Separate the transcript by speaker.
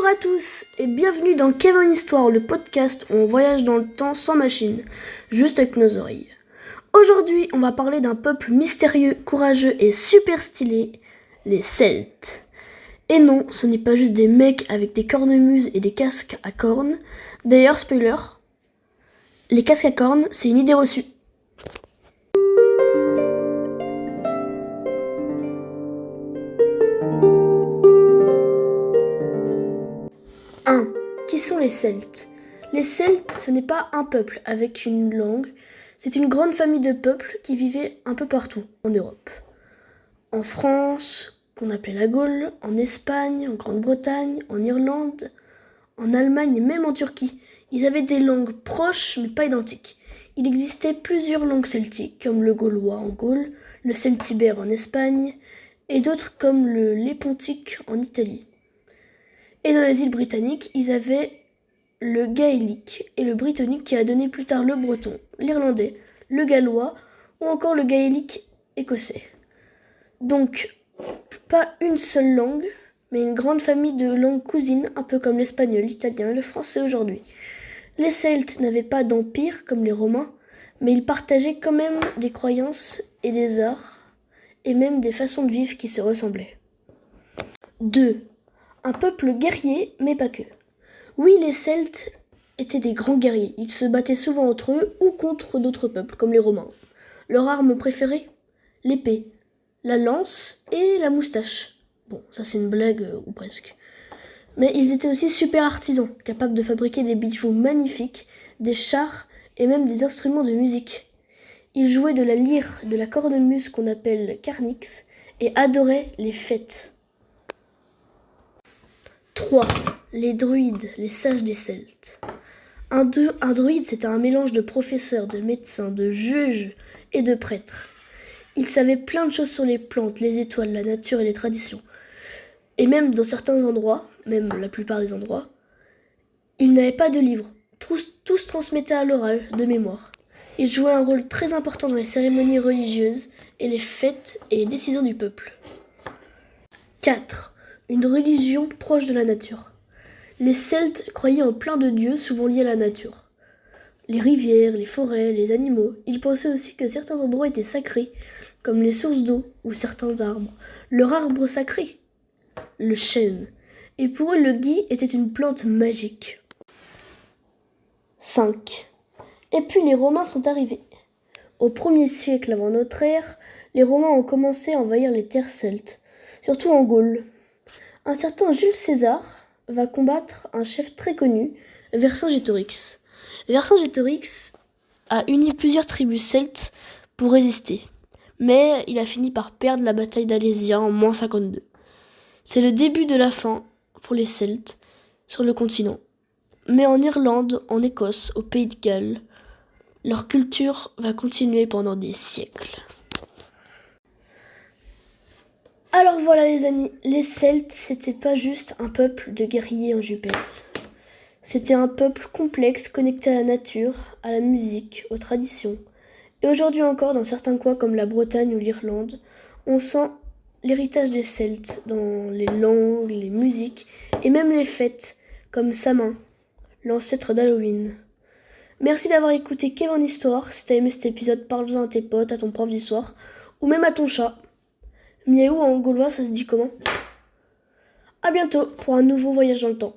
Speaker 1: à tous et bienvenue dans Kevin Histoire, le podcast où on voyage dans le temps sans machine, juste avec nos oreilles. Aujourd'hui, on va parler d'un peuple mystérieux, courageux et super stylé, les Celtes. Et non, ce n'est pas juste des mecs avec des cornemuses et des casques à cornes. D'ailleurs, spoiler, les casques à cornes, c'est une idée reçue. Qui sont les Celtes ? Les Celtes, ce n'est pas un peuple avec une langue, c'est une grande famille de peuples qui vivaient un peu partout en Europe. En France, qu'on appelait la Gaule, en Espagne, en Grande-Bretagne, en Irlande, en Allemagne et même en Turquie. Ils avaient des langues proches mais pas identiques. Il existait plusieurs langues celtiques, comme le gaulois en Gaule, le celtibère en Espagne, et d'autres comme le lépontique en Italie. Et dans les îles britanniques, ils avaient le gaélique et le brittonique qui a donné plus tard le breton, l'irlandais, le gallois ou encore le gaélique écossais. Donc, pas une seule langue, mais une grande famille de langues cousines, un peu comme l'espagnol, l'italien et le français aujourd'hui. Les Celtes n'avaient pas d'empire comme les Romains, mais ils partageaient quand même des croyances et des arts, et même des façons de vivre qui se ressemblaient. 2. Un peuple guerrier, mais pas que. Oui, les Celtes étaient des grands guerriers. Ils se battaient souvent entre eux ou contre d'autres peuples, comme les Romains. Leur arme préférée ? L'épée, la lance et la moustache. Bon, ça c'est une blague, ou presque. Mais ils étaient aussi super artisans, capables de fabriquer des bijoux magnifiques, des chars et même des instruments de musique. Ils jouaient de la lyre, de la cornemuse qu'on appelle carnyx, et adoraient les fêtes. 3. Les druides, les sages des Celtes. Un druide, c'était un mélange de professeurs, de médecins, de juges et de prêtres. Il savait plein de choses sur les plantes, les étoiles, la nature et les traditions. Et même dans certains endroits, même la plupart des endroits, ils n'avaient pas de livres. Tous transmettaient à l'oral, de mémoire. Ils jouaient un rôle très important dans les cérémonies religieuses et les fêtes et les décisions du peuple. 4. Une religion proche de la nature. Les Celtes croyaient en plein de dieux souvent liés à la nature. Les rivières, les forêts, les animaux. Ils pensaient aussi que certains endroits étaient sacrés, comme les sources d'eau ou certains arbres. Leur arbre sacré, le chêne. Et pour eux, le gui était une plante magique. 5. Et puis les Romains sont arrivés. Au 1er siècle avant notre ère, les Romains ont commencé à envahir les terres celtes, surtout en Gaule. Un certain Jules César va combattre un chef très connu, Vercingétorix. Vercingétorix a uni plusieurs tribus celtes pour résister, mais il a fini par perdre la bataille d'Alésia en moins 52. C'est le début de la fin pour les Celtes sur le continent. Mais en Irlande, en Écosse, au Pays de Galles, leur culture va continuer pendant des siècles. Alors voilà les amis, les Celtes, c'était pas juste un peuple de guerriers en jupettes. C'était un peuple complexe connecté à la nature, à la musique, aux traditions. Et aujourd'hui encore, dans certains coins comme la Bretagne ou l'Irlande, on sent l'héritage des Celtes dans les langues, les musiques et même les fêtes, comme Samhain, l'ancêtre d'Halloween. Merci d'avoir écouté Kevin Histoire. Si t'as aimé cet épisode, parle-en à tes potes, à ton prof d'histoire, ou même à ton chat. Miaou en gaulois, ça se dit comment ? À bientôt pour un nouveau voyage dans le temps.